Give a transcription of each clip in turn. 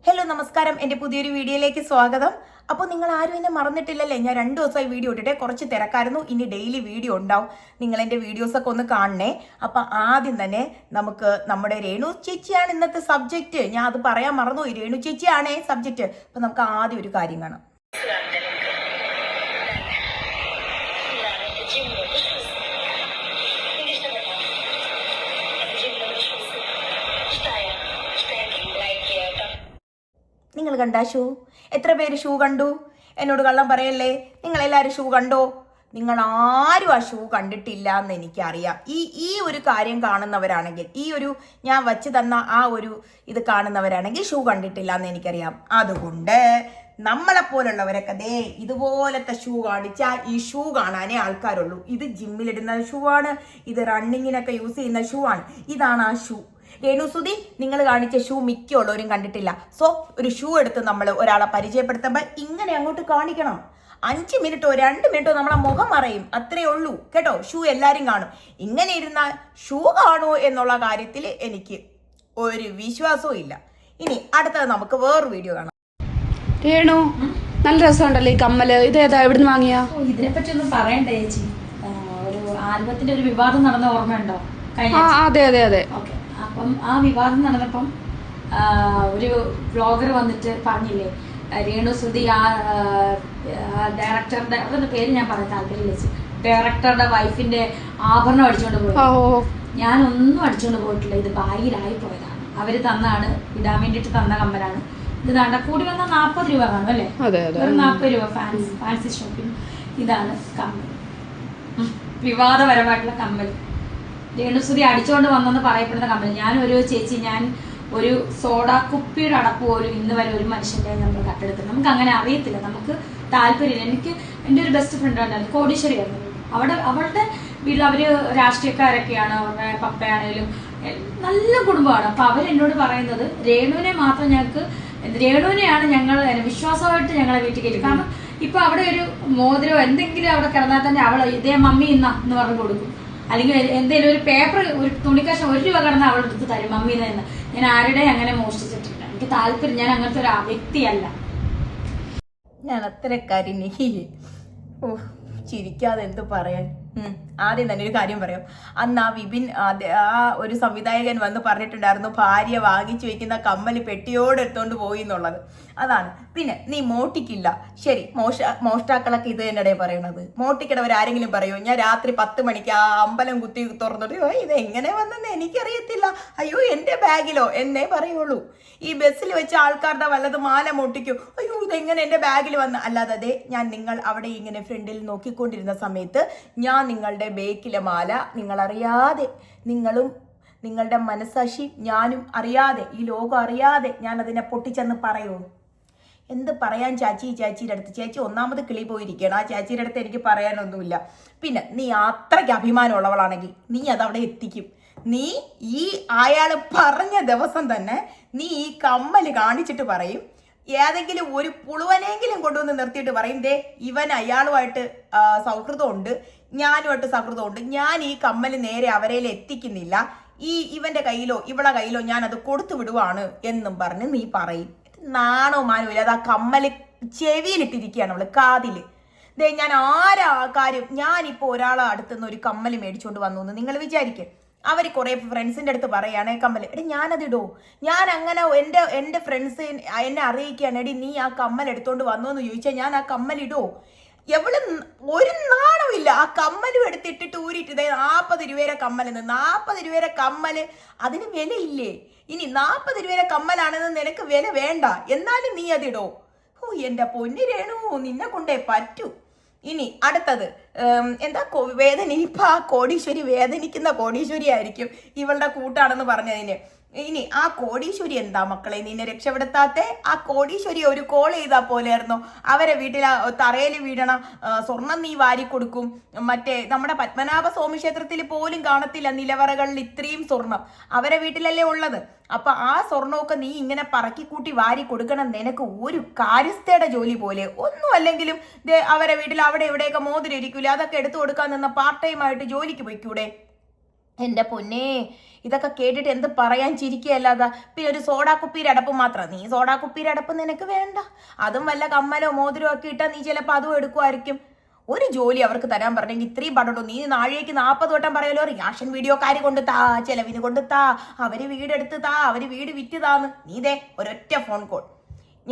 Hello നമസ്കാരം, എൻ്റെ പുതിയൊരു വീഡിയോയിലേക്ക് സ്വാഗതം. അപ്പോൾ നിങ്ങൾ ആരും എന്നെ മറന്നിട്ടില്ലല്ലേ? ഞാൻ 2 ദിവസമായി വീഡിയോ ഇട്ടിട്ട് കുറച്ച് തിരക്കായിരുന്നു. ഇനി ഡെയിലി വീഡിയോ ഉണ്ടാവും. നിങ്ങൾ എൻ്റെ വീഡിയോസൊക്കെ ഒന്ന് കാണണേ. അപ്പം ആദ്യം തന്നെ നമുക്ക് നമ്മുടെ രേണു ചേച്ചിയാണ് ഇന്നത്തെ സബ്ജക്റ്റ്. ഞാൻ അത് പറയാൻ മറന്നു. രേണു ചേച്ചിയാണേ സബ്ജക്റ്റ്. അപ്പം നമുക്ക് ആദ്യം ഒരു കാര്യം കാണാം. നിങ്ങൾ കണ്ട ഷൂ? എത്ര പേര് ഷൂ കണ്ടു? എന്നോട് കള്ളം പറയല്ലേ. നിങ്ങളെല്ലാവരും ഷൂ കണ്ടോ? നിങ്ങൾ ആരും ആ ഷൂ കണ്ടിട്ടില്ല എന്ന് എനിക്കറിയാം. ഈ ഒരു കാര്യം കാണുന്നവരാണെങ്കിൽ, ഈ ഒരു ഞാൻ വച്ച് തന്ന ആ ഒരു ഇത് കാണുന്നവരാണെങ്കിൽ ഷൂ കണ്ടിട്ടില്ല എന്ന് എനിക്കറിയാം. അതുകൊണ്ട് നമ്മളെപ്പോലുള്ളവരൊക്കെ ദേ ഇതുപോലത്തെ ഷൂ കാണിച്ചാൽ ഈ ഷൂ കാണാനേ ആൾക്കാരുള്ളൂ. ഇത് ജിമ്മിലിടുന്ന ഷൂ ആണ്, ഇത് റണ്ണിങ്ങിനൊക്കെ യൂസ് ചെയ്യുന്ന ഷൂ ആണ്. ഇതാണ് ആ ഷൂ. രേണുസുതി, നിങ്ങൾ കാണിച്ച ഷൂ മിക്കുള്ളവരും കണ്ടിട്ടില്ല. സോ ഒരു ഷൂ എടുത്ത് നമ്മൾ ഒരാളെ പരിചയപ്പെടുത്തുമ്പോൾ ഇങ്ങനെ അങ്ങോട്ട് കാണിക്കണം. 5 മിനിറ്റോ 2 മിനിറ്റോ നമ്മളെ മുഖം മറയും, അത്രേ ഉള്ളൂ കേട്ടോ. ഷൂ എല്ലാവരും കാണും. ഇങ്ങനെ ഇരുന്നാൽ ഷൂ കാണുമോ എന്നുള്ള കാര്യത്തിൽ എനിക്ക് ഒരു വിശ്വാസവും ഇല്ല. ഇനി അടുത്തത് നമുക്ക് വേറൊരു വീഡിയോ കാണാം. രേണു, നല്ല രസമുണ്ടല്ലോ ഈ കമ്മല്. ഇതേതാ, എവിടുന്ന് വാങ്ങിയാ? ഇതിനെ പറ്റി ഒന്നും പറയണ്ടേ ചേച്ചി? ഒരു ആൽബത്തിന്റെ ഒരു വിവാദം നടന്ന ഓർമ്മയുണ്ടോ? അതെ അതെ അതെ. ഓക്കെ, അപ്പം ആ വിവാദം നടന്നപ്പം ഒരു ബ്ലോഗർ വന്നിട്ട് പറഞ്ഞില്ലേ, രേണുസുതി ആ ഡയറക്ടറുടെ, അവരുടെ പേര് ഞാൻ പറയാൻ താല്പര്യം വെച്ച്, ഡയറക്ടറുടെ വൈഫിന്റെ ആഭരണം അടിച്ചുകൊണ്ട് പോയി. ഞാനൊന്നും അടിച്ചുകൊണ്ട് പോയിട്ടില്ല. ഇത് ബാഗിലായി പോയതാണ്. അവര് തന്നാണ്, ഇടാൻ വേണ്ടിട്ട് തന്ന കമ്മലാണ്. ഇത് താണ്ട കൂടി വന്നാൽ 40 രൂപ കാണും അല്ലേ? 40 രൂപ ഫാൻസി ഷോപ്പിൽ. ഇതാണ് കമ്മൽ, വിവാദപരമായിട്ടുള്ള കമ്മൽ. രേണുസുതി അടിച്ചുകൊണ്ട് വന്നെന്ന് പറയപ്പെടുന്ന കമ്മൽ. ഞാൻ ഒരു സോഡ കുപ്പിയുടെ അടപ്പ് പോലും ഇന്ന് വരെ ഒരു മനുഷ്യന്റെ നമ്മൾ കട്ടെടുത്തത് നമുക്ക് അങ്ങനെ അറിയത്തില്ല, നമുക്ക് താല്പര്യമില്ല. എൻ്റെ ഒരു ബെസ്റ്റ് ഫ്രണ്ട് ഉണ്ടായിരുന്നു, കോടീശ്വരിയായിരുന്നു. അവളുടെ വീട്ടിൽ അവര് രാഷ്ട്രീയക്കാരൊക്കെയാണ്, അവരുടെ പപ്പയാണേലും നല്ല കുടുംബമാണ്. അപ്പൊ അവരെന്നോട് പറയുന്നത് രേണുവിനെ മാത്രം രേണുവിനെയാണ് ഞങ്ങൾ വിശ്വാസമായിട്ട് ഞങ്ങളെ വീട്ടിൽ കയറ്റി. കാരണം ഇപ്പൊ അവിടെ ഒരു മോതിരോ എന്തെങ്കിലും അവിടെ കിടന്നാൽ തന്നെ അവൾ ഇതേ മമ്മി എന്ന് പറഞ്ഞു കൊടുക്കും. അല്ലെങ്കിൽ എന്തെങ്കിലും ഒരു പേപ്പർ, ഒരു തുണിക്കശം 1 രൂപ കിടന്ന് അവൾ എടുത്ത് തരും മമ്മി എന്ന്. ഞാൻ ആരുടെയും അങ്ങനെ മോഷ്ടിച്ചിട്ടില്ല. എനിക്ക് താല്പര്യം, ഞാൻ അങ്ങനത്തെ ഒരു വ്യക്തിയല്ല. ഞാൻ അത്രക്കാരി ചിരിക്കാതെ എന്ത് പറയാൻ. ആദ്യം തന്നെ ഒരു കാര്യം പറയാം. അന്ന് ആ വിപിൻ, ആ ഒരു സംവിധായകൻ വന്ന് പറഞ്ഞിട്ടുണ്ടായിരുന്നു ഭാര്യ വാങ്ങിച്ചു വെക്കുന്ന കമ്മൽ പെട്ടിയോട് എടുത്തോണ്ട് പോയി എന്നുള്ളത്. അതാണ്. പിന്നെ നീ മോട്ടിക്കില്ല, ശരി, മോഷ്ടാക്കളൊക്കെ ഇത് തന്നെ പറയണത്. മോട്ടിക്കടവരാരെങ്കിലും പറയോ? ഞാൻ രാത്രി 10 മണിക്ക് ആ അമ്പലം കുത്തി തുറന്നിട്ട് ഇത് എങ്ങനെ വന്നെന്ന് എനിക്കറിയത്തില്ല, അയ്യോ എൻ്റെ ബാഗിലോ എന്നേ പറയുള്ളൂ. ഈ ബസ്സിൽ വെച്ച ആൾക്കാരുടെ വല്ലത് മാല മോട്ടിക്കോ, അയ്യോ ഇതെങ്ങനെ എൻ്റെ ബാഗിൽ വന്ന്. അല്ലാതെ നിങ്ങൾ അവിടെ ഇങ്ങനെ ഫ്രണ്ടിൽ നോക്കിക്കൊണ്ടിരുന്ന സമയത്ത് ഞാൻ നിങ്ങളുടെ ബേക്കിലെ മാല നിങ്ങളറിയാതെ, നിങ്ങളും നിങ്ങളുടെ മനസാക്ഷി ഞാനും അറിയാതെ, ഈ ലോകം അറിയാതെ ഞാൻ അതിനെ പൊട്ടിച്ചെന്ന് പറയൂ. എന്ത് പറയാൻ ചേച്ചിയുടെ അടുത്ത്? ചേച്ചി ഒന്നാമത് കിളി പോയിരിക്കണം. ആ ചേച്ചിയുടെ അടുത്ത് എനിക്ക് പറയാനൊന്നുമില്ല. പിന്നെ നീ അത്രയ്ക്ക് അഭിമാനമുള്ളവളാണെങ്കിൽ നീ അതവിടെ എത്തിക്കും. നീ അയാൾ പറഞ്ഞ ദിവസം തന്നെ നീ ഈ കമ്മൽ കാണിച്ചിട്ട് പറയും, ഏതെങ്കിലും ഒരു പുളുവനെങ്കിലും കൊണ്ടുവന്ന് നിർത്തിയിട്ട് പറയും, ദേ ഇവൻ അയാളുമായിട്ട് സൗഹൃദമുണ്ട്, ഞാനുമായിട്ട് സൗഹൃദമുണ്ട്, ഞാൻ ഈ കമ്മൽ നേരെ അവരേൽ എത്തിക്കുന്നില്ല, ഇവന്റെ കയ്യിലോ ഇവളെ കയ്യിലോ ഞാൻ അത് കൊടുത്തു വിടുവാണ് എന്നും പറഞ്ഞ് നീ പറയും. നാണോ മാനോ ഇല്ല. അത് ആ കമ്മല് ചെവിയിലിട്ടിരിക്കുകയാണ് അവള്, കാതില്. ദേ ഞാൻ ആരാ കാര്യം, ഞാനിപ്പോൾ ഒരാളെ അടുത്തുനിന്ന് ഒരു കമ്മൽ മേടിച്ചുകൊണ്ട് വന്നു എന്ന് നിങ്ങൾ വിചാരിക്കും. അവർ കുറേ ഫ്രണ്ട്സിൻ്റെ അടുത്ത് പറയുകയാണ് കമ്മൽ, എടി ഞാനതിടോ, ഞാൻ അങ്ങനെ എൻ്റെ ഫ്രണ്ട്സ് എന്നെ അറിയിക്കുകയാണ്, എടി നീ ആ കമ്മൽ എടുത്തോണ്ട് വന്നു എന്ന് ചോദിച്ചാൽ ഞാൻ ആ കമ്മലിടോ? എവള് ഒരു നാണമില്ല. ആ കമ്മലും എടുത്തിട്ടിട്ട് ഊരിയിട്ട് 40 രൂപയുടെ കമ്മലെന്ന്. 40 രൂപയുടെ കമ്മല്, അതിന് വിലയില്ലേ? ഇനി 40 രൂപയുടെ കമ്മലാണെന്ന് നിനക്ക് വില വേണ്ട, എന്നാലും നീ അതിടോ? എൻ്റെ പൊന്നു രേണു, നിന്നെ കൊണ്ടേ പറ്റൂ. ഇനി അടുത്തത് എന്താ ഇപ്പൊ ആ കോടീശ്വരി വേദനിക്കുന്ന കോടീശ്വരി ആയിരിക്കും ഇവളുടെ കൂട്ടാണെന്ന് പറഞ്ഞതിന്. ഇനി ആ കോടീശ്വരി എന്താ മക്കളെ നിന്നെ രക്ഷപ്പെടുത്താത്തെ? ആ കോടീശ്വരി ഒരു കോൾ ചെയ്താൽ പോലെയായിരുന്നു. അവരെ വീട്ടിൽ തറയിൽ വീഴണ സ്വർണം നീ വാരി കൊടുക്കും. മറ്റേ നമ്മുടെ പത്മനാഭ സ്വാമി ക്ഷേത്രത്തിൽ പോലും കാണത്തില്ല നിലവറകളിൽ ഇത്രയും സ്വർണം, അവരെ വീട്ടിലല്ലേ ഉള്ളത്. അപ്പൊ ആ സ്വർണമൊക്കെ നീ ഇങ്ങനെ പറക്കിക്കൂട്ടി വാരി കൊടുക്കണം. നിനക്ക് ഒരു കാര്യസ്ഥയുടെ ജോലി പോലെ ഒന്നും അല്ലെങ്കിലും അവരെ വീട്ടിൽ അവിടെ ഇവിടെയൊക്കെ മോതിരം ഇരിക്കൂല, അതൊക്കെ എടുത്തു കൊടുക്കാൻ നിന്ന പാർട്ട് ടൈം ആയിട്ട് ജോലിക്ക് പോയിക്കൂടെ? എൻ്റെ പൊന്നേ, ഇതൊക്കെ കേട്ടിട്ട് എന്ത് പറയാൻ ചിരിക്കുകയല്ലാതെ. പിന്നെ ഒരു സോഡാ കുപ്പിയുടെ അടപ്പ് മാത്രം. നീ സോഡാ കുപ്പിയുടെ അടപ്പ് നിനക്ക് വേണ്ട, അതും വല്ല കമ്മലോ മോതിരോ ഒക്കെ ഇട്ടാൽ നീ ചിലപ്പോൾ അതും എടുക്കുമായിരിക്കും. ഒരു ജോലി അവർക്ക് തരാൻ പറഞ്ഞെങ്കിൽ ഇത്രയും പാടുണ്ടോ? നീ നാഴേക്ക് 40 വട്ടം പറയലോ റിയാക്ഷൻ വീഡിയോക്കാർ കൊണ്ട് താ, ചെലവിന് കൊണ്ട് താ, അവര് വീടെടുത്ത് താ, അവര് വീട് വിറ്റ് താന്ന്. നീതേ ഒരൊറ്റ ഫോൺ കോൾ.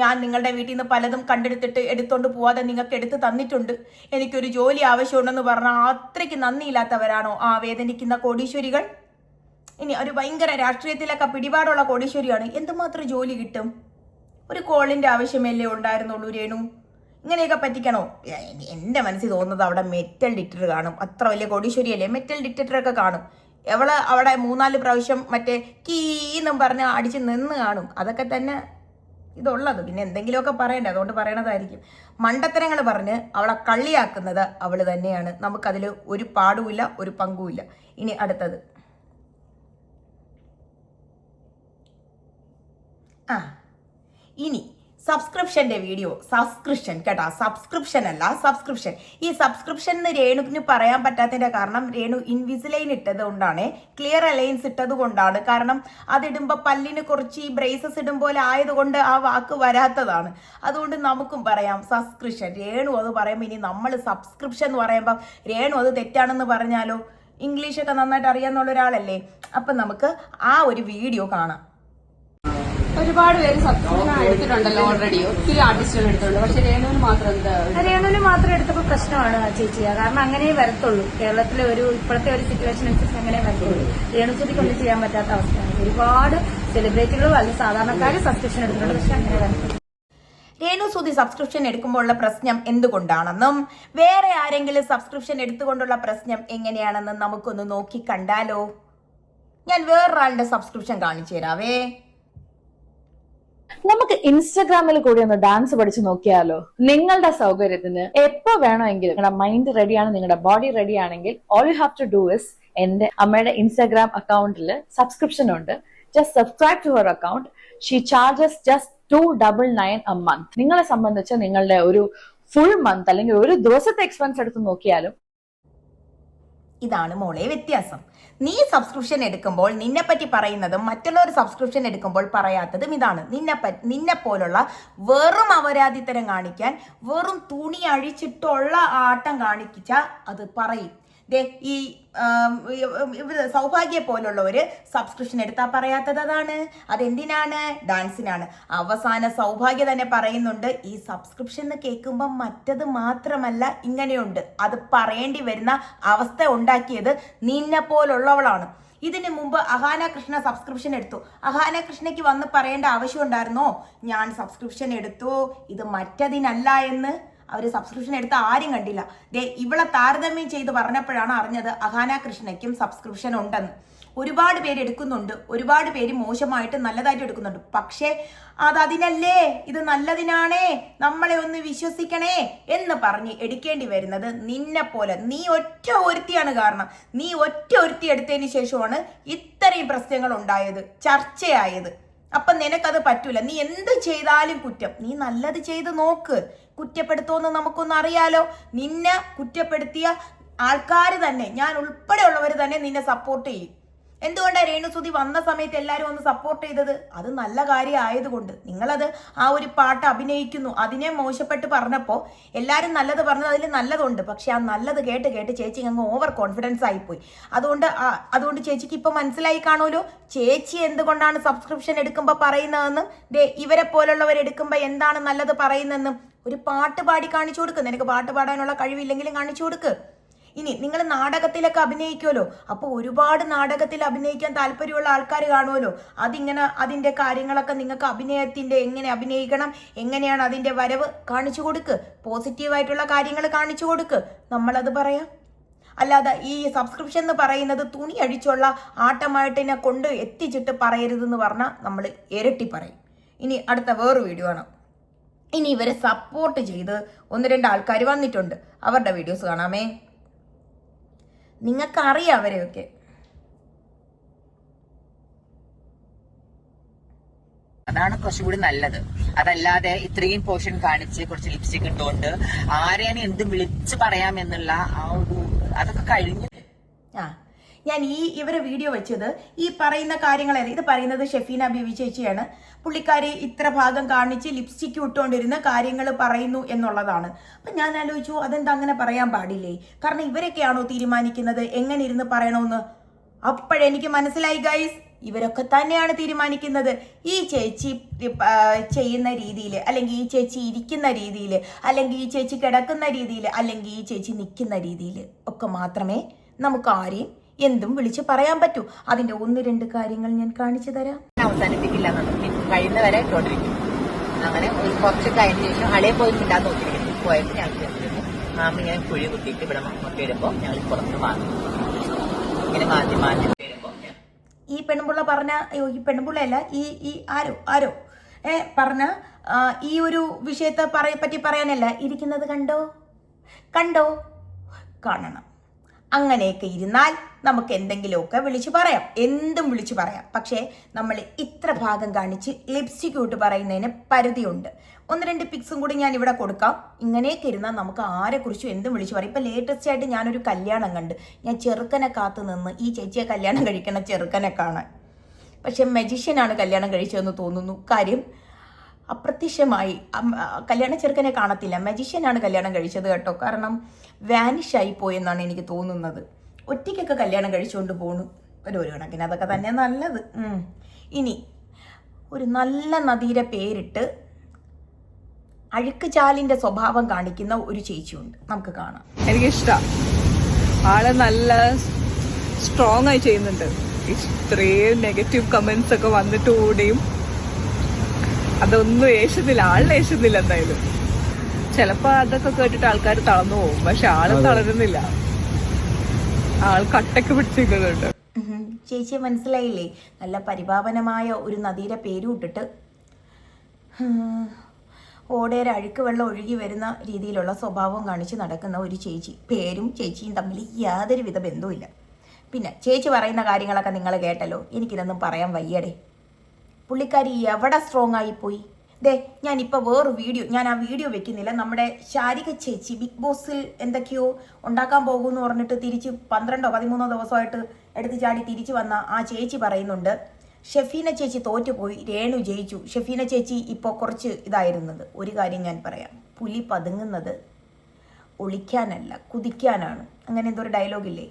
ഞാൻ നിങ്ങളുടെ വീട്ടിൽ നിന്ന് പലതും കണ്ടെടുത്തിട്ട് എടുത്തോണ്ട് പോവാതെ നിങ്ങൾക്ക് എടുത്ത് തന്നിട്ടുണ്ട്. എനിക്കൊരു ജോലി ആവശ്യമുണ്ടെന്ന് പറഞ്ഞാൽ അത്രയ്ക്ക് നന്ദിയില്ലാത്തവരാണോ ആ വേദനിക്കുന്ന കോടീശ്വരികൾ? ഇനി ഒരു ഭയങ്കര രാഷ്ട്രീയത്തിലൊക്കെ പിടിപാടുള്ള കോടീശ്വരിയാണ്, എന്തുമാത്രം ജോലി കിട്ടും? ഒരു കോളിന്റെ ആവശ്യമല്ലേ ഉണ്ടായിരുന്നുള്ളൂ രേണു. ഇങ്ങനെയൊക്കെ പറ്റിക്കണോ? എൻ്റെ മനസ്സിൽ തോന്നുന്നത് അവിടെ മെറ്റൽ ഡിറ്റക്ടർ കാണും. അത്ര വലിയ കോടീശ്വരിയല്ലേ, മെറ്റൽ ഡിറ്റക്ടറൊക്കെ കാണും. എവള് അവിടെ 3-4 പ്രാവശ്യം മറ്റേ കീന്നും പറഞ്ഞ് അടിച്ച് നിന്ന് കാണും. അതൊക്കെ തന്നെ ഇതുള്ളത്. പിന്നെ എന്തെങ്കിലുമൊക്കെ പറയണ്ടേ, അതുകൊണ്ട് പറയണതായിരിക്കും. മണ്ടത്തരങ്ങൾ പറഞ്ഞ് അവളെ കള്ളിയാക്കുന്നത് അവള് തന്നെയാണ്. നമുക്കതിൽ ഒരു പാടുമില്ല, ഒരു പങ്കുമില്ല. ഇനി അടുത്തത് ഇനി സബ്സ്ക്രിപ്ഷന്റെ വീഡിയോ. സബ്സ്ക്രിപ്ഷൻ കേട്ടോ, സബ്സ്ക്രിപ്ഷൻ അല്ല, സബ്സ്ക്രിപ്ഷൻ. ഈ സബ്സ്ക്രിപ്ഷൻ എന്ന് രേണുവിന് പറയാൻ പറ്റാത്തതിന്റെ കാരണം രേണു ഇൻവിസിലൈൻ ഇട്ടത് കൊണ്ടാണ്, ക്ലിയർ അലൈൻസ് ഇട്ടത് കൊണ്ടാണ്. കാരണം അതിടുമ്പോൾ പല്ലിന് കുറച്ച് ഈ ബ്രേസസ് ഇടും പോലെ ആയതുകൊണ്ട് ആ വാക്ക് വരാത്തതാണ്. അതുകൊണ്ട് നമുക്കും പറയാം സബ്സ്ക്രിപ്ഷൻ. രേണു അത് പറയുമ്പോൾ ഇനി നമ്മൾ സബ്സ്ക്രിപ്ഷൻ എന്ന് പറയുമ്പോൾ രേണു അത് തെറ്റാണെന്ന് പറഞ്ഞാലോ? ഇംഗ്ലീഷൊക്കെ നന്നായിട്ട് അറിയാന്നുള്ള ഒരാളല്ലേ. അപ്പം നമുക്ക് ആ ഒരു വീഡിയോ കാണാം. ഒരുപാട് പേര് സബ്സ്ക്രിപ്ഷൻ എടുത്തിട്ടുണ്ടല്ലോ ഓൾറെഡി, ഒത്തിരി ആർട്ടിസ്റ്റുകൾ എടുത്തിട്ടുണ്ട്. പക്ഷെ രേണുവിന് മാത്രം എന്താ? രേണുവിന് മാത്രം എടുത്തപ്പോൾ പ്രശ്നമാണ് ചേച്ചി. കാരണം അങ്ങനെ വരത്തുള്ളൂ. കേരളത്തിലെ ഇപ്പോഴത്തെ ഒരു സിറ്റുവേഷൻ അനുസരിച്ച് അങ്ങനെ വരത്തുള്ളൂ. രേണുസുതിക്ക് ഒന്നും ചെയ്യാൻ പറ്റാത്ത അവസ്ഥയാണ്. ഒരുപാട് സെലിബ്രിറ്റികളും അല്ലെങ്കിൽ സാധാരണക്കാർ സബ്സ്ക്രിപ്ഷൻ എടുത്തിട്ടുണ്ട്, പക്ഷെ അങ്ങനെ വരത്തുള്ളൂ. രേണുസുതി സബ്സ്ക്രിപ്ഷൻ എടുക്കുമ്പോഴുള്ള പ്രശ്നം എന്തുകൊണ്ടാണെന്നും വേറെ ആരെങ്കിലും സബ്സ്ക്രിപ്ഷൻ എടുത്തുകൊണ്ടുള്ള പ്രശ്നം എങ്ങനെയാണെന്നും നമുക്കൊന്ന് നോക്കി കണ്ടാലോ? ഞാൻ വേറൊരാളുടെ സബ്സ്ക്രിപ്ഷൻ കാണിച്ചു തരാവേ. നമുക്ക് ഇൻസ്റ്റഗ്രാമിൽ കൂടി ഒന്ന് ഡാൻസ് പഠിച്ചു നോക്കിയാലോ? നിങ്ങളുടെ സൗകര്യത്തിന് എപ്പോ വേണമെങ്കിലും നിങ്ങളുടെ മൈൻഡ് റെഡിയാണ്, നിങ്ങളുടെ ബോഡി റെഡി ആണെങ്കിൽ all you have to do is എന്റെ അമ്മയുടെ ഇൻസ്റ്റാഗ്രാം അക്കൗണ്ടിൽ സബ്സ്ക്രിപ്ഷൻ ഉണ്ട്. Just subscribe to her account. She charges just $299 a month. നിങ്ങളെ സംബന്ധിച്ച് നിങ്ങളുടെ ഒരു ഫുൾ മന്ത് അല്ലെങ്കിൽ ഒരു ദിവസത്തെ എക്സ്പെൻസ് എടുത്ത് നോക്കിയാലും ഇതാണ് മോളെ വ്യത്യാസം. നീ സബ്സ്ക്രിപ്ഷൻ എടുക്കുമ്പോൾ നിന്നെ പറ്റി പറയുന്നതും മറ്റുള്ളവർ സബ്സ്ക്രിപ്ഷൻ എടുക്കുമ്പോൾ പറയാത്തതും ഇതാണ്. നിന്നെ പോലുള്ള വെറും അപരാധിത്തരം കാണിക്കാൻ, വെറും തുണി അഴിച്ചിട്ടുള്ള ആട്ടം കാണിച്ച അത് പറയും. ഈ സൗഭാഗ്യ പോലുള്ളവര് സബ്സ്ക്രിപ്ഷൻ എടുത്താൽ പറയാത്തത് അതാണ്. അതെന്തിനാണ്? ഡാൻസിനാണ്. അവസാന സൗഭാഗ്യ തന്നെ പറയുന്നുണ്ട്, ഈ സബ്സ്ക്രിപ്ഷൻ എന്ന് കേൾക്കുമ്പോൾ മറ്റത് മാത്രമല്ല ഇങ്ങനെയുണ്ട്. അത് പറയേണ്ടി വരുന്ന അവസ്ഥ ഉണ്ടാക്കിയത് നിന്നെ പോലുള്ളവളാണ്. ഇതിനു മുമ്പ് അഹാന കൃഷ്ണ സബ്സ്ക്രിപ്ഷൻ എടുത്തു. അഹാന കൃഷ്ണയ്ക്ക് വന്ന് പറയേണ്ട ആവശ്യം ഉണ്ടായിരുന്നോ ഞാൻ സബ്സ്ക്രിപ്ഷൻ എടുത്തു, ഇത് മറ്റതിനല്ല എന്ന്? അവർ സബ്സ്ക്രിപ്ഷൻ എടുത്ത ആരും കണ്ടില്ല. ഇവളെ താരതമ്യം ചെയ്ത് പറഞ്ഞപ്പോഴാണ് അറിഞ്ഞത് അഹാന കൃഷ്ണയ്ക്കും സബ്സ്ക്രിപ്ഷൻ ഉണ്ടെന്ന്. ഒരുപാട് പേര് എടുക്കുന്നുണ്ട്, ഒരുപാട് പേര് മോശമായിട്ട് നല്ലതായിട്ട് എടുക്കുന്നുണ്ട്. പക്ഷേ അതിനല്ലേ, ഇത് നല്ലതിനാണേ, നമ്മളെ ഒന്ന് വിശ്വസിക്കണേ എന്ന് പറഞ്ഞ് എടുക്കേണ്ടി വരുന്നത് നിന്നെ പോലെ. നീ ഒറ്റ ഒരുത്തിയാണ് കാരണം. നീ ഒറ്റ ഒരുത്തി എടുത്തതിന് ശേഷമാണ് ഇത്രയും പ്രശ്നങ്ങൾ ഉണ്ടായത്, ചർച്ചയായത്. അപ്പം നിനക്കത് പറ്റൂല. നീ എന്ത് ചെയ്താലും കുറ്റം. നീ നല്ലത് ചെയ്ത് നോക്ക്, കുറ്റപ്പെടുത്തുമെന്ന് നമുക്കൊന്നും അറിയാലോ. നിന്നെ കുറ്റപ്പെടുത്തിയ ആൾക്കാർ തന്നെ, ഞാൻ ഉൾപ്പെടെയുള്ളവർ തന്നെ നിന്നെ സപ്പോർട്ട് ചെയ്യും. എന്തുകൊണ്ടാണ് രേണുസുതി വന്ന സമയത്ത് എല്ലാവരും ഒന്ന് സപ്പോർട്ട് ചെയ്തത്? അത് നല്ല കാര്യം ആയതുകൊണ്ട്. നിങ്ങളത് ആ ഒരു പാട്ട് അഭിനയിക്കുന്നു, അതിനെ മോശപ്പെട്ട് പറഞ്ഞപ്പോൾ എല്ലാവരും നല്ലത് പറഞ്ഞത് അതിൽ നല്ലതുണ്ട്. പക്ഷെ ആ നല്ലത് കേട്ട് കേട്ട് ചേച്ചി അങ്ങ് ഓവർ കോൺഫിഡൻസ് ആയിപ്പോയി. അതുകൊണ്ട് ചേച്ചിക്ക് ഇപ്പം മനസ്സിലായി കാണുമല്ലോ ചേച്ചി എന്തുകൊണ്ടാണ് സബ്സ്ക്രിപ്ഷൻ എടുക്കുമ്പോൾ പറയുന്നതെന്നും ഇവരെ പോലുള്ളവർ എടുക്കുമ്പോൾ എന്താണ് നല്ലത് പറയുന്നതെന്നും. ഒരു പാട്ട് പാടി കാണിച്ചു കൊടുക്ക്. നിനക്ക് പാട്ട് പാടാനുള്ള കഴിവില്ലെങ്കിലും കാണിച്ചു കൊടുക്ക്. ഇനി നിങ്ങൾ നാടകത്തിലൊക്കെ അഭിനയിക്കുമല്ലോ, അപ്പോൾ ഒരുപാട് നാടകത്തിൽ അഭിനയിക്കാൻ താല്പര്യമുള്ള ആൾക്കാർ കാണുമല്ലോ. അതിൻ്റെ കാര്യങ്ങളൊക്കെ നിങ്ങൾക്ക് അഭിനയത്തിൻ്റെ എങ്ങനെ അഭിനയിക്കണം, എങ്ങനെയാണ് അതിൻ്റെ വരവ് കാണിച്ചു കൊടുക്ക്. പോസിറ്റീവായിട്ടുള്ള കാര്യങ്ങൾ കാണിച്ചു കൊടുക്ക്. നമ്മളത് പറയാം. അല്ലാതെ ഈ സബ്സ്ക്രിപ്ഷൻ എന്ന് പറയുന്നത് തുണി അഴിച്ചുള്ള ആട്ടമായിട്ടിനെ കൊണ്ട് എത്തിച്ചിട്ട് പറയരുതെന്ന് പറഞ്ഞാൽ നമ്മൾ ഇരട്ടി പറയും. ഇനി അടുത്ത വേറൊരു വീഡിയോ ആണ്. ഇനി ഇവരെ സപ്പോർട്ട് ചെയ്ത് 1-2 ആൾക്കാർ വന്നിട്ടുണ്ട്. അവരുടെ വീഡിയോസ് കാണാമേ. നിങ്ങൾക്കറിയാം അവരെയൊക്കെ. അതാണ് കുറച്ചുകൂടി നല്ലത്. അതല്ലാതെ ഇത്രയും പോർഷൻ കാണിച്ച് കുറച്ച് ലിപ്സ്റ്റിക് ഇട്ടുകൊണ്ട് ആരെയാണ് എന്തും വിളിച്ചു പറയാമെന്നുള്ള ആ ഒരു അതൊക്കെ കഴിഞ്ഞു. ഞാൻ ഇവരെ വീഡിയോ വെച്ചത് ഈ പറയുന്ന കാര്യങ്ങളല്ല. ഇത് പറയുന്നത് ഷെഫീന ബീവി ചേച്ചിയാണ്. പുള്ളിക്കാരി ഇത്ര ഭാഗം കാണിച്ച് ലിപ്സ്റ്റിക്ക് ഇട്ടുകൊണ്ടിരുന്ന കാര്യങ്ങൾ പറയുന്നു എന്നുള്ളതാണ്. അപ്പം ഞാൻ ആലോചിച്ചു, അതെന്താ അങ്ങനെ പറയാൻ പാടില്ലേ? കാരണം ഇവരൊക്കെയാണോ തീരുമാനിക്കുന്നത് എങ്ങനെ ഇരുന്ന് പറയണമെന്ന്? അപ്പോഴെനിക്ക് മനസ്സിലായി ഗൈസ്, ഇവരൊക്കെ തന്നെയാണ് തീരുമാനിക്കുന്നത്. ഈ ചേച്ചി ചെയ്യുന്ന രീതിയിൽ, അല്ലെങ്കിൽ ഈ ചേച്ചി ഇരിക്കുന്ന രീതിയിൽ, അല്ലെങ്കിൽ ഈ ചേച്ചി കിടക്കുന്ന രീതിയിൽ, അല്ലെങ്കിൽ ഈ ചേച്ചി നിൽക്കുന്ന രീതിയിൽ ഒക്കെ മാത്രമേ നമുക്ക് ആരെയും എന്തും വിളിച്ച് പറയാൻ പറ്റൂ. അതിന്റെ 1-2 കാര്യങ്ങൾ ഞാൻ കാണിച്ചു തരാം. അവസാനിപ്പിക്കില്ല, കഴിയുന്നവരെ ഇട്ടോണ്ടിരിക്കും. അങ്ങനെ കുറച്ച് കഴിഞ്ഞ ശേഷം ഹളയെ പോയി കിട്ടാൻ നോക്കിയിരിക്കുന്നു. പോയപ്പോൾ ഞങ്ങൾ ചെന്നിരുന്നു. മാമ ഇങ്ങനെ കുഴി കുത്തിയിട്ട് ഇവിടെ മമ്മക്ക് വരുമ്പോൾ ഞങ്ങൾ പുറത്ത് മാറി ഇങ്ങനെ മാറ്റി മാറ്റി വരുമ്പോൾ ഈ പെൺപിള്ള പറഞ്ഞ, ഈ പെൺപിള്ളയല്ല, ഈ ആരോ പറഞ്ഞ ഈ ഒരു വിഷയത്തെ പറ്റി പറയാനല്ല ഇരിക്കുന്നത്. കണ്ടോ കാണണം. അങ്ങനെയൊക്കെ ഇരുന്നാൽ നമുക്ക് എന്തെങ്കിലുമൊക്കെ വിളിച്ചു പറയാം, എന്തും വിളിച്ചു പറയാം. പക്ഷേ നമ്മൾ ഇത്ര ഭാഗം കാണിച്ച് ലിപ്സ്റ്റിക് ഇട്ട് പറയുന്നതിന് പരിധിയുണ്ട്. 1-2 പിക്സും കൂടി ഞാൻ ഇവിടെ കൊടുക്കാം. ഇങ്ങനെയൊക്കെ ഇരുന്നാൽ നമുക്ക് ആരെക്കുറിച്ചും എന്തും വിളിച്ചു പറയും. ഇപ്പം ലേറ്റസ്റ്റ് ആയിട്ട് ഞാനൊരു കല്യാണം കണ്ട്, ഞാൻ ചെറുക്കനെ കാത്തു നിന്ന് ഈ ചേച്ചിയെ കല്യാണം കഴിക്കണ ചെറുക്കനെ കാണാൻ. പക്ഷെ മജീഷ്യനാണ് കല്യാണം കഴിച്ചതെന്ന് തോന്നുന്നു. കാര്യം അപ്രത്യക്ഷമായി കല്യാണ ചെറുക്കനെ കാണത്തില്ല, മജീഷ്യനാണ് കല്യാണം കഴിച്ചത് കേട്ടോ. കാരണം വാനിഷായി പോയെന്നാണ് എനിക്ക് തോന്നുന്നത്. ഒറ്റയ്ക്കൊക്കെ കല്യാണം കഴിച്ചുകൊണ്ട് പോണു. ഒരു കണക്കിന് അതൊക്കെ തന്നെ നല്ലത്. ഇനി ഒരു നല്ല നദിയുടെ പേരിട്ട് അഴുക്ക് ചാലിന്റെ സ്വഭാവം കാണിക്കുന്ന ഒരു ചേച്ചിയുണ്ട്, നമുക്ക് കാണാം. എനിക്കിഷ്ടം, ആള് നല്ല സ്ട്രോങ് ആയി ചെയ്യുന്നുണ്ട്. ഇത്രയും നെഗറ്റീവ് കമന്റ്സ് ഒക്കെ വന്നിട്ട് കൂടിയും അതൊന്നും ഏശുന്നില്ല, ആളിന് ഏശുന്നില്ല. എന്തായാലും ചിലപ്പോ അതൊക്കെ കേട്ടിട്ട് ആൾക്കാർ തളർന്നു പോകും, പക്ഷെ ആള് തളരുന്നില്ല, ആൾ കട്ടക്ക് പിടിച്ചിരിക്കുന്നുണ്ട്. ചേച്ചിയെ മനസ്സിലായില്ലേ? നല്ല പരിപാവനമായ ഒരു നദിയുടെ പേരും ഇട്ടിട്ട് ഓടേരെ അഴുക്ക് വെള്ളം ഒഴുകി വരുന്ന രീതിയിലുള്ള സ്വഭാവം കാണിച്ച് നടക്കുന്ന ഒരു ചേച്ചി. പേരും ചേച്ചിയും തമ്മിൽ യാതൊരുവിധ ബന്ധവുമില്ല. പിന്നെ ചേച്ചി പറയുന്ന കാര്യങ്ങളൊക്കെ നിങ്ങൾ കേട്ടല്ലോ. എനിക്കിതൊന്നും പറയാൻ വയ്യടേ. പുള്ളിക്കാരി എവിടെ സ്ട്രോങ് ആയിപ്പോയി. ഞാനിപ്പോൾ വേറൊരു വീഡിയോ, ഞാൻ ആ വീഡിയോ വെക്കുന്നില്ല. നമ്മുടെ ശാരിക ചേച്ചി ബിഗ് ബോസിൽ എന്തൊക്കെയോ ഉണ്ടാക്കാൻ പോകുമെന്ന് പറഞ്ഞിട്ട് തിരിച്ച് 12-13 ദിവസമായിട്ട് എടുത്ത് ചാടി തിരിച്ചു വന്ന ആ ചേച്ചി പറയുന്നുണ്ട്, ഷെഫീന ചേച്ചി തോറ്റുപോയി, രേണു ജയിച്ചു. ഷെഫീന ചേച്ചി ഇപ്പോൾ കുറച്ച് ഇതായിരുന്നത്. ഒരു കാര്യം ഞാൻ പറയാം, പുലി പതുങ്ങുന്നത് ഒളിക്കാനല്ല കുതിക്കാനാണ്. അങ്ങനെ എന്തോ ഒരു ഡയലോഗില്ലേ?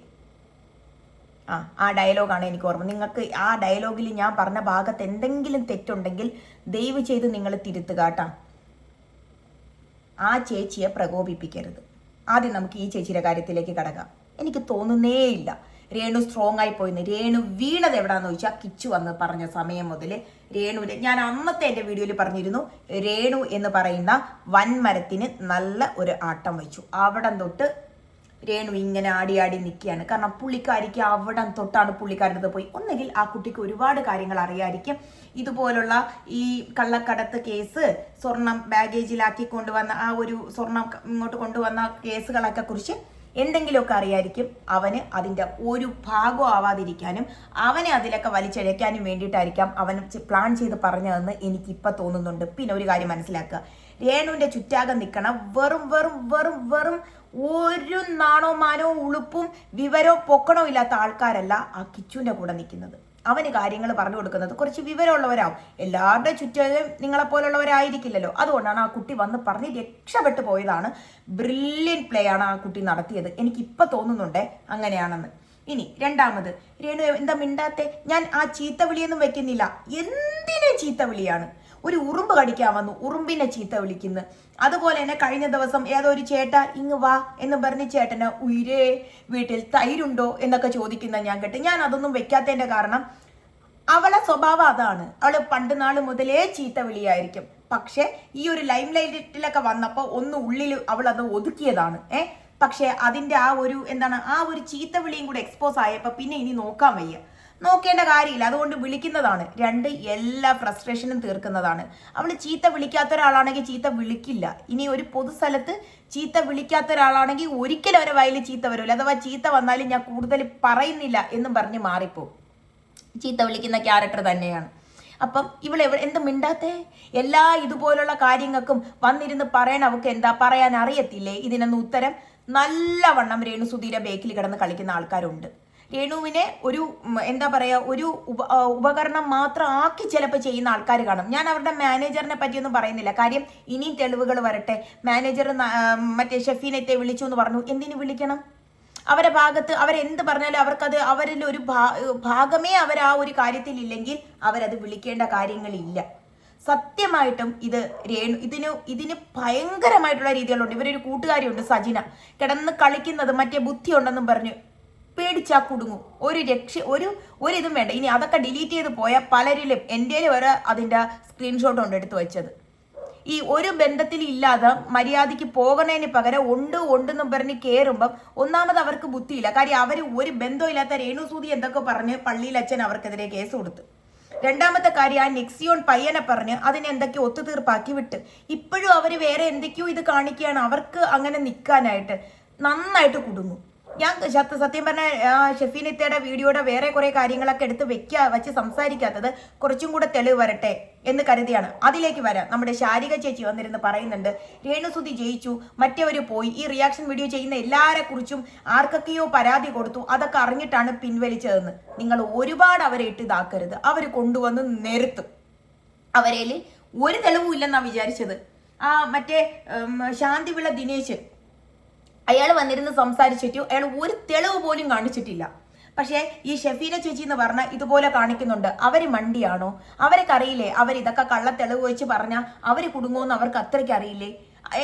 ആ ഡയലോഗാണ് എനിക്ക് ഓർമ്മ. നിങ്ങൾക്ക് ആ ഡയലോഗിൽ ഞാൻ പറഞ്ഞ ഭാഗത്ത് എന്തെങ്കിലും തെറ്റുണ്ടെങ്കിൽ ദയവ് ചെയ്ത് നിങ്ങൾ തിരുത്തുക കേട്ടോ. ആ ചേച്ചിയെ പ്രകോപിപ്പിക്കരുത്. ആദ്യം നമുക്ക് ഈ ചേച്ചിയുടെ കാര്യത്തിലേക്ക് കടക്കാം. എനിക്ക് തോന്നുന്നേയില്ല രേണു സ്ട്രോങ് ആയി പോയിന്ന്. രേണു വീണത് എവിടാന്ന് ചോദിച്ചാൽ കിച്ചു വന്ന് പറഞ്ഞ സമയം മുതൽ രേണുവിന്റെ, ഞാൻ അന്നത്തെ എൻ്റെ വീഡിയോയിൽ പറഞ്ഞിരുന്നു, രേണു എന്ന് പറയുന്ന വൻമരത്തിന് നല്ല ഒരു ആട്ടം വെച്ചു. അവിടം തൊട്ട് രേണു ഇങ്ങനെ ആടി നിൽക്കുകയാണ്. കാരണം പുള്ളിക്കാരിക്ക് അവിടം തൊട്ടാണ് പുള്ളിക്കാരുടെ പോയി. ഒന്നുകിൽ ആ കുട്ടിക്ക് ഒരുപാട് കാര്യങ്ങൾ അറിയായിരിക്കും. ഇതുപോലുള്ള ഈ കള്ളക്കടത്ത് കേസ്, സ്വർണം ബാഗേജിലാക്കി കൊണ്ടുവന്ന ആ ഒരു സ്വർണം ഇങ്ങോട്ട് കൊണ്ടുവന്ന കേസുകളൊക്കെ കുറിച്ച് എന്തെങ്കിലുമൊക്കെ അറിയായിരിക്കും. അവന് അതിൻ്റെ ഒരു ഭാഗം ആവാതിരിക്കാനും അവനെ അതിലൊക്കെ വലിച്ചഴയ്ക്കാനും വേണ്ടിയിട്ടായിരിക്കാം അവൻ പ്ലാൻ ചെയ്ത് പറഞ്ഞതെന്ന് എനിക്കിപ്പോൾ തോന്നുന്നുണ്ട്. പിന്നെ ഒരു കാര്യം മനസ്സിലാക്കുക, രേണുവിൻ്റെ ചുറ്റാകം നിൽക്കണ വെറും ഒരു നാണോ മാനോ ഉളുപ്പും വിവരോ പൊക്കണോ ഇല്ലാത്ത ആൾക്കാരല്ല ആ കിച്ചുവിൻ്റെ കൂടെ നിൽക്കുന്നത്. അവന് കാര്യങ്ങൾ പറഞ്ഞു കൊടുക്കുന്നത് കുറച്ച് വിവരമുള്ളവരാവും. എല്ലാവരുടെ ചുറ്റും നിങ്ങളെപ്പോലുള്ളവരായിരിക്കില്ലല്ലോ. അതുകൊണ്ടാണ് ആ കുട്ടി വന്ന് പറഞ്ഞ് രക്ഷപ്പെട്ടു പോയതാണ്. ബ്രില്യൻറ്റ് പ്ലേ ആണ് ആ കുട്ടി നടത്തിയത്. എനിക്കിപ്പോൾ തോന്നുന്നുണ്ട് അങ്ങനെയാണെന്ന്. ഇനി രണ്ടാമത്, രേണു എന്താ മിണ്ടാത്തെ? ഞാൻ ആ ചീത്ത വിളിയൊന്നും വെക്കുന്നില്ല. എന്തിനും ചീത്ത വിളിയാണ്. ഒരു ഉറുമ്പ് കടിക്കാൻ വന്നു, ഉറുമ്പിനെ ചീത്ത വിളിക്കുന്നു. അതുപോലെ തന്നെ കഴിഞ്ഞ ദിവസം ഏതോ ഒരു ചേട്ട ഇങ്ങ് വാ എന്ന് പറഞ്ഞ് ചേട്ടന് ഉയരേ വീട്ടിൽ തൈരുണ്ടോ എന്നൊക്കെ ചോദിക്കുന്ന ഞാൻ കേട്ട്. ഞാൻ അതൊന്നും വെക്കാത്തതിന്റെ കാരണം അവളെ സ്വഭാവം അതാണ്. അവള് പണ്ട് നാൾ മുതലേ ചീത്ത വിളിയായിരിക്കും. പക്ഷെ ഈ ഒരു ലൈം ലൈറ്റിലൊക്കെ വന്നപ്പോൾ ഒന്ന് ഉള്ളിൽ അവൾ അത് ഒതുക്കിയതാണ്. പക്ഷെ അതിന്റെ ആ ഒരു ആ ഒരു ചീത്ത വിളിയും കൂടെ എക്സ്പോസ് ആയപ്പോൾ പിന്നെ ഇനി നോക്കാൻ വയ്യ, നോക്കേണ്ട കാര്യമില്ല. അതുകൊണ്ട് വിളിക്കുന്നതാണ്. രണ്ട്, എല്ലാ ഫ്രസ്ട്രേഷനും തീർക്കുന്നതാണ്. അവൾ ചീത്ത വിളിക്കാത്ത ഒരാളാണെങ്കിൽ ചീത്ത വിളിക്കില്ല. ഇനി ഒരു പൊതുസ്ഥലത്ത് ചീത്ത വിളിക്കാത്ത ഒരാളാണെങ്കിൽ ഒരിക്കലും അവരെ വയലിൽ ചീത്ത വരില്ല. അഥവാ ചീത്ത വന്നാലും ഞാൻ കൂടുതൽ പറയുന്നില്ല എന്നും പറഞ്ഞ് മാറിപ്പോവും. ചീത്ത വിളിക്കുന്ന ക്യാരക്ടർ തന്നെയാണ്. അപ്പം എന്ത് മിണ്ടാത്തേ? എല്ലാ ഇതുപോലുള്ള കാര്യങ്ങൾക്കും വന്നിരുന്ന് പറയാൻ അവൾക്ക് എന്താ പറയാൻ അറിയത്തില്ലേ? ഇതിനൊന്നും ഉത്തരം നല്ലവണ്ണം രേണുസുധീരെ ബേക്കിൽ കിടന്ന് കളിക്കുന്ന ആൾക്കാരുണ്ട്. രേണുവിനെ ഒരു എന്താ പറയുക ഒരു ഉപകരണം മാത്രം ആക്കി ചിലപ്പോൾ ചെയ്യുന്ന ആൾക്കാർ കാണും. ഞാൻ അവരുടെ മാനേജറിനെ പറ്റിയൊന്നും പറയുന്നില്ല. കാര്യം ഇനിയും തെളിവുകൾ വരട്ടെ. മാനേജർ മറ്റേ ഷെഫീനത്തെ വിളിച്ചു എന്ന് പറഞ്ഞു. എന്തിനു വിളിക്കണം? അവരെ ഭാഗത്ത് അവരെന്ത് പറഞ്ഞാലും അവർക്കത് അവരിൽ ഒരു ഭാഗമേ അവർ ആ ഒരു കാര്യത്തിൽ ഇല്ലെങ്കിൽ അവരത് വിളിക്കേണ്ട കാര്യങ്ങളില്ല. സത്യമായിട്ടും ഇത് ഇതിന് ഭയങ്കരമായിട്ടുള്ള രീതികളുണ്ട്. ഇവരൊരു കൂട്ടുകാരിയുണ്ട് സജിന, കിടന്ന് കളിക്കുന്നത് മറ്റേ ബുദ്ധി ഉണ്ടെന്നും പറഞ്ഞ് പേടിച്ചാ കുടുങ്ങും. ഒരു ഇതും വേണ്ട. ഇനി അതൊക്കെ ഡിലീറ്റ് ചെയ്ത് പോയാൽ പലരിലും എൻ്റെ വരെ അതിൻ്റെ സ്ക്രീൻഷോട്ട് ഉണ്ട് എടുത്തു വെച്ചത്. ഈ ഒരു ബന്ധത്തിൽ ഇല്ലാതെ മര്യാദയ്ക്ക് പോകണതിന് പകരം ഉണ്ടെന്നും പറഞ്ഞ് കയറുമ്പം ഒന്നാമത് അവർക്ക് ബുദ്ധിയില്ല. കാര്യം അവർ ഒരു ബന്ധമില്ലാത്ത രേണുസൂതി എന്തൊക്കെ പറഞ്ഞ് പള്ളിയിൽ അച്ഛൻ അവർക്കെതിരെ കേസ് കൊടുത്തു. രണ്ടാമത്തെ കാര്യം ആ നെക്സിയോൺ പയ്യനെ പറഞ്ഞ് അതിനെ എന്തൊക്കെയോ ഒത്തുതീർപ്പാക്കി വിട്ട് ഇപ്പോഴും അവർ വേറെ എന്തൊക്കെയോ ഇത് കാണിക്കുകയാണ്. അവർക്ക് അങ്ങനെ നിൽക്കാനായിട്ട് നന്നായിട്ട് കുടുങ്ങും. ഞാൻ സത്യം പറഞ്ഞ ഷെഫീനത്തയുടെ വീഡിയോയുടെ വേറെ കുറെ കാര്യങ്ങളൊക്കെ എടുത്ത് വെച്ച് സംസാരിക്കാത്തത് കുറച്ചും കൂടെ തെളിവ് വരട്ടെ എന്ന് കരുതിയാണ്. അതിലേക്ക് വരാം. നമ്മുടെ ശാരിക ചേച്ചി വന്നിരുന്ന് പറയുന്നുണ്ട് രേണുസുതി ജയിച്ചു, മറ്റവര് പോയി. ഈ റിയാക്ഷൻ വീഡിയോ ചെയ്യുന്ന എല്ലാരെ കുറിച്ചും ആർക്കൊക്കെയോ പരാതി കൊടുത്തു, അതൊക്കെ അറിഞ്ഞിട്ടാണ് പിൻവലിച്ചതെന്ന്. നിങ്ങൾ ഒരുപാട് അവരെ ഇട്ട് ഇതാക്കരുത്. അവർ കൊണ്ടുവന്ന് നിരത്തും. അവരേൽ ഒരു തെളിവും ഇല്ലെന്നാണ് വിചാരിച്ചത്. മറ്റേ ശാന്തിവിള ദിനേശ് അയാൾ വന്നിരുന്ന് സംസാരിച്ചിട്ട് അയാൾ ഒരു തെളിവ് പോലും കാണിച്ചിട്ടില്ല. പക്ഷേ ഈ ഷെഫീന ചേച്ചി എന്ന് പറഞ്ഞാൽ ഇതുപോലെ കാണിക്കുന്നുണ്ട്. അവര് മണ്ടിയാണോ? അവർക്ക് അറിയില്ലേ അവരിതൊക്കെ കള്ള തെളിവ് വെച്ച് പറഞ്ഞാൽ അവർ കുടുങ്ങുമെന്ന് അവർക്ക് അത്രയ്ക്ക് അറിയില്ലേ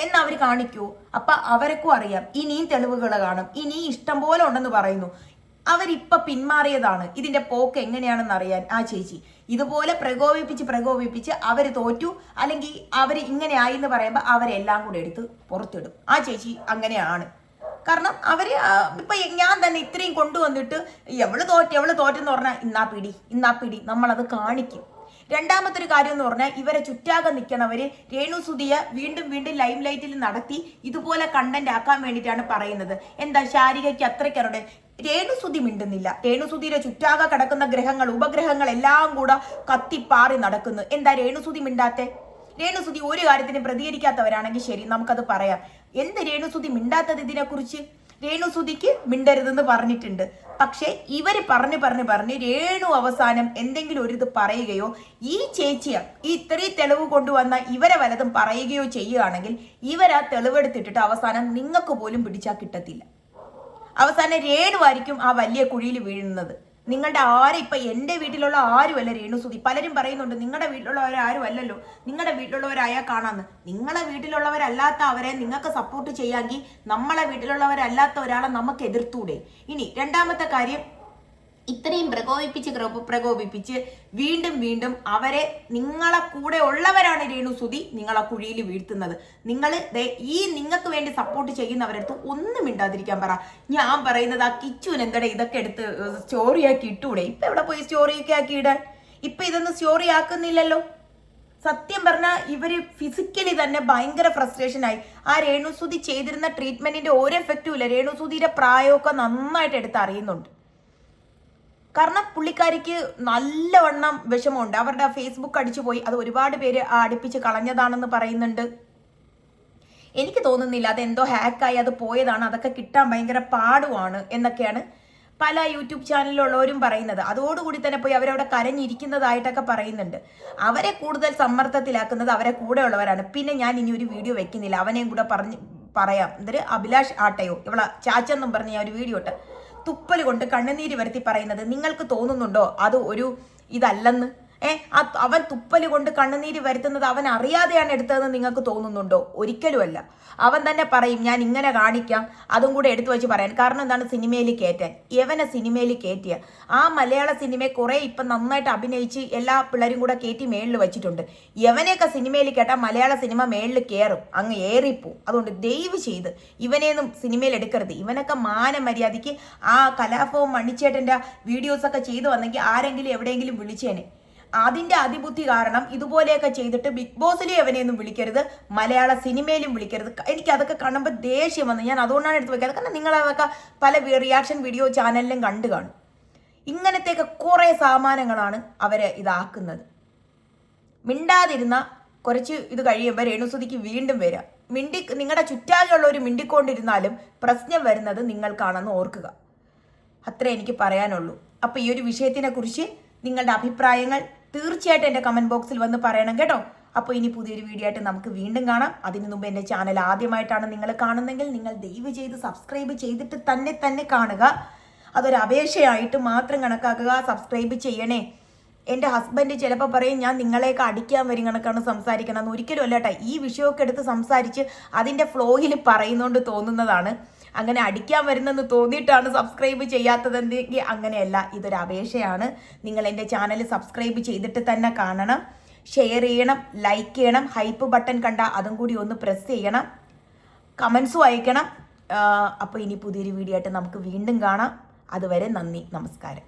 എന്ന് അവർ കാണിക്കൂ. അപ്പൊ അവർക്കും അറിയാം ഇനിയും തെളിവുകൾ കാണും, ഇനിയും ഇഷ്ടം പോലെ ഉണ്ടെന്ന് പറയുന്നു. അവരിപ്പൊ പിന്മാറിയതാണ്. ഇതിന്റെ പോക്ക് എങ്ങനെയാണെന്ന് അറിയാൻ ആ ചേച്ചി ഇതുപോലെ പ്രകോപിപ്പിച്ച് അവര് തോറ്റു അല്ലെങ്കിൽ അവര് ഇങ്ങനെ ആയി എന്ന് പറയുമ്പോൾ അവരെല്ലാം കൂടെ എടുത്ത് പുറത്തിടും. ആ ചേച്ചി അങ്ങനെയാണ്. കാരണം അവര് ഇപ്പൊ ഞാൻ തന്നെ ഇത്രയും കൊണ്ടുവന്നിട്ട് എവള് തോറ്റെന്ന് പറഞ്ഞാൽ ഇന്നാ പിടി നമ്മളത് കാണിക്കും. രണ്ടാമത്തെ ഒരു കാര്യം എന്ന് പറഞ്ഞാൽ ഇവരെ ചുറ്റാകെ നിൽക്കണവര് രേണുസുതിയെ വീണ്ടും ലൈം ലൈറ്റിൽ നടത്തി ഇതുപോലെ കണ്ടന്റ് ആക്കാൻ വേണ്ടിയിട്ടാണ് പറയുന്നത്. എന്താ ശാരികയ്ക്ക് അത്രയ്ക്കറുടെ രേണുസുതി മിണ്ടുന്നില്ല. രേണുസുതിയുടെ ചുറ്റാകെ കിടക്കുന്ന ഗ്രഹങ്ങൾ ഉപഗ്രഹങ്ങൾ എല്ലാം കൂടെ കത്തിപ്പാറി നടക്കുന്നു. എന്താ രേണുസുതി മിണ്ടാത്തെ? രേണുസുതി ഒരു കാര്യത്തിന് പ്രതികരിക്കാത്തവരാണെങ്കിൽ ശരി, നമുക്കത് പറയാം. എന്ത് രേണുസുതി മിണ്ടാത്തത് ഇതിനെക്കുറിച്ച്? രേണുസുതിക്ക് മിണ്ടരുതെന്ന് പറഞ്ഞിട്ടുണ്ട്. പക്ഷെ ഇവര് പറഞ്ഞ് രേണു അവസാനം എന്തെങ്കിലും ഒരു ഇത് പറയുകയോ ഈ ചേച്ചിയെ ഈ ഇത്രയും തെളിവ് കൊണ്ടുവന്ന ഇവരെ വലതും പറയുകയോ ചെയ്യുകയാണെങ്കിൽ ഇവരാ തെളിവെടുത്തിട്ടിട്ട് അവസാനം നിങ്ങൾക്ക് പോലും പിടിച്ചാൽ കിട്ടത്തില്ല. അവസാനം രേണു ആയിരിക്കും ആ വലിയ കുഴിയിൽ വീഴുന്നത്. നിങ്ങളുടെ ഇപ്പൊ എൻ്റെ വീട്ടിലുള്ള ആരുമല്ല രേണുസുതി. പലരും പറയുന്നുണ്ട് നിങ്ങളുടെ വീട്ടിലുള്ളവരാരും അല്ലല്ലോ, നിങ്ങളുടെ വീട്ടിലുള്ളവരായാൽ കാണാന്ന്. നിങ്ങളെ വീട്ടിലുള്ളവരല്ലാത്ത അവരെ നിങ്ങൾക്ക് സപ്പോർട്ട് ചെയ്യാമെങ്കിൽ നമ്മളെ വീട്ടിലുള്ളവരല്ലാത്ത ഒരാളെ നമുക്ക് എതിർത്തൂടെ? ഇനി രണ്ടാമത്തെ കാര്യം, ഇത്രയും പ്രകോപിപ്പിച്ച് വീണ്ടും അവരെ നിങ്ങളെ കൂടെ ഉള്ളവരാണ് രേണുസുതി നിങ്ങളെ കുഴിയിൽ വീഴ്ത്തുന്നത്. നിങ്ങൾക്ക് വേണ്ടി സപ്പോർട്ട് ചെയ്യുന്നവരടുത്ത് ഒന്നും മിണ്ടാതിരിക്കാൻ പറ. ഞാൻ പറയുന്നത് ആ കിച്ചുവിന് എന്തടെ ഇതൊക്കെ എടുത്ത് സ്റ്റോറിയാക്കി ഇട്ടൂടെ? ഇപ്പൊ എവിടെ പോയി സ്റ്റോറിയൊക്കെ ആക്കി ഇടാൻ? ഇപ്പൊ ഇതൊന്നും സ്റ്റോറി ആക്കുന്നില്ലല്ലോ. സത്യം പറഞ്ഞാൽ ഇവര് ഫിസിക്കലി തന്നെ ഭയങ്കര ഫ്രസ്ട്രേഷൻ ആയി. ആ രേണുസുതി ചെയ്തിരുന്ന ട്രീറ്റ്മെന്റിന്റെ ഒരു എഫക്റ്റും ഇല്ല. രേണുസുതിയുടെ പ്രായമൊക്കെ നന്നായിട്ട് എടുത്ത് അറിയുന്നുണ്ട്. കാരണം പുള്ളിക്കാരിക്ക് നല്ലവണ്ണം വിഷമമുണ്ട്. അവരുടെ ഫേസ്ബുക്ക് അടിച്ചു പോയി. അത് ഒരുപാട് പേര് അടുപ്പിച്ച് കളഞ്ഞതാണെന്ന് പറയുന്നുണ്ട്. എനിക്ക് തോന്നുന്നില്ല അതെന്തോ ഹാക്കായി അത് പോയതാണ്. അതൊക്കെ കിട്ടാൻ ഭയങ്കര പാടുമാണ് എന്നൊക്കെയാണ് പല യൂട്യൂബ് ചാനലിലുള്ളവരും പറയുന്നത്. അതോടുകൂടി തന്നെ പോയി അവരവിടെ കരഞ്ഞിരിക്കുന്നതായിട്ടൊക്കെ പറയുന്നുണ്ട്. അവരെ കൂടുതൽ സമ്മർദ്ദത്തിലാക്കുന്നത് അവരെ കൂടെ ഉള്ളവരാണ്. പിന്നെ ഞാൻ ഇനി ഒരു വീഡിയോ വെക്കുന്നില്ല, അവനെയും കൂടെ പറയാം. എന്തൊരു അഭിലാഷ് ആട്ടയോ ഇവളെ ചാച്ചെന്നും പറഞ്ഞ് ഞാൻ ഒരു വീഡിയോ ഇട്ട് തുപ്പൽ കൊണ്ട് കണ്ണുനീര് വരുത്തി പറയുന്നത് നിങ്ങൾക്ക് തോന്നുന്നുണ്ടോ അത് ഒരു ഇതല്ലെന്ന്? അവൻ തുപ്പൽ കൊണ്ട് കണ്ണുനീര് വരുത്തുന്നത് അവൻ അറിയാതെയാണ് എടുത്തതെന്ന് നിങ്ങൾക്ക് തോന്നുന്നുണ്ടോ? ഒരിക്കലുമല്ല. അവൻ തന്നെ പറയും ഞാൻ ഇങ്ങനെ കാണിക്കാം, അതും കൂടെ എടുത്തു വെച്ച് പറയാൻ. കാരണം എന്താണ്? സിനിമയിൽ കയറ്റാൻ. യവനെ സിനിമയിൽ കയറ്റിയ ആ മലയാള സിനിമയെ കുറെ ഇപ്പം നന്നായിട്ട് അഭിനയിച്ച് എല്ലാ പിള്ളേരും കൂടെ കയറ്റി മേളിൽ വെച്ചിട്ടുണ്ട്. യവനെയൊക്കെ സിനിമയിൽ കേട്ടാൽ മലയാള സിനിമ മേളിൽ കയറും, അങ്ങ് ഏറിപ്പോവും. അതുകൊണ്ട് ദയവ് ചെയ്ത് ഇവനെയൊന്നും സിനിമയിൽ എടുക്കരുത്. ഇവനൊക്കെ മാനമര്യാദയ്ക്ക് ആ കലാഭവൻ മണിച്ചേട്ടൻ്റെ വീഡിയോസൊക്കെ ചെയ്തു വന്നെങ്കിൽ ആരെങ്കിലും എവിടെയെങ്കിലും വിളിച്ചേനെ. അതിന്റെ അതിബുദ്ധി കാരണം ഇതുപോലെയൊക്കെ ചെയ്തിട്ട് ബിഗ് ബോസിലും എവനെയൊന്നും വിളിക്കരുത്, മലയാള സിനിമയിലും വിളിക്കരുത്. എനിക്ക് അതൊക്കെ കാണുമ്പോൾ ദേഷ്യം വന്നു. ഞാൻ അതുകൊണ്ടാണ് എടുത്ത് വെക്കാറ്. കാരണം നിങ്ങളതൊക്കെ പല റിയാക്ഷൻ വീഡിയോ ചാനലിലും കണ്ടു കാണും. ഇങ്ങനത്തെയൊക്കെ കുറെ സാമാനങ്ങളാണ് അവര് ഇതാക്കുന്നത്. മിണ്ടാതിരുന്ന കുറച്ച് ഇത് കഴിയുമ്പോൾ രേണുസുതിക്ക് വീണ്ടും വരാം. നിങ്ങളുടെ ചുറ്റാലുള്ളവർ മിണ്ടിക്കൊണ്ടിരുന്നാലും പ്രശ്നം വരുന്നത് നിങ്ങൾക്കാണെന്ന് ഓർക്കുക. അത്രേ എനിക്ക് പറയാനുള്ളൂ. അപ്പോൾ ഈ ഒരു വിഷയത്തിനെ കുറിച്ച് നിങ്ങളുടെ അഭിപ്രായങ്ങൾ തീർച്ചയായിട്ടും എൻ്റെ കമൻറ്റ് ബോക്സിൽ വന്ന് പറയണം കേട്ടോ. അപ്പോൾ ഇനി പുതിയൊരു വീഡിയോ ആയിട്ട് നമുക്ക് വീണ്ടും കാണാം. അതിനു മുമ്പ് എൻ്റെ ചാനൽ ആദ്യമായിട്ടാണ് നിങ്ങൾ കാണുന്നതെങ്കിൽ നിങ്ങൾ ദയവ് ചെയ്ത് സബ്സ്ക്രൈബ് ചെയ്തിട്ട് തന്നെ കാണുക. അതൊരു അപേക്ഷയായിട്ട് മാത്രം കണക്കാക്കുക. സബ്സ്ക്രൈബ് ചെയ്യണേ. എൻ്റെ ഹസ്ബൻഡ് ചിലപ്പോൾ പറയും ഞാൻ നിങ്ങളെയൊക്കെ അടിക്കാൻ വരും കണക്കാണ് സംസാരിക്കണം എന്ന്. ഒരിക്കലും അല്ല കേട്ടോ. ഈ വിഷയമൊക്കെ എടുത്ത് സംസാരിച്ച് അതിൻ്റെ ഫ്ലോയിൽ പറയുന്നതുകൊണ്ട് തോന്നുന്നതാണ്. അങ്ങനെ അടിക്കാൻ വരുന്നെന്ന് തോന്നിയിട്ടാണ് സബ്സ്ക്രൈബ് ചെയ്യാത്തതെങ്കിൽ അങ്ങനെയല്ല. ഇതൊരു അപേക്ഷയാണ്. നിങ്ങൾ എൻ്റെ ചാനൽ സബ്സ്ക്രൈബ് ചെയ്തിട്ട് തന്നെ കാണണം, ഷെയർ ചെയ്യണം, ലൈക്ക് ചെയ്യണം, ഹൈപ്പ് ബട്ടൺ കണ്ട അതും കൂടി ഒന്ന് പ്രസ് ചെയ്യണം, കമൻസും അയക്കണം. അപ്പോൾ ഇനി പുതിയൊരു വീഡിയോ ആയിട്ട് നമുക്ക് വീണ്ടും കാണാം. അതുവരെ നന്ദി, നമസ്കാരം.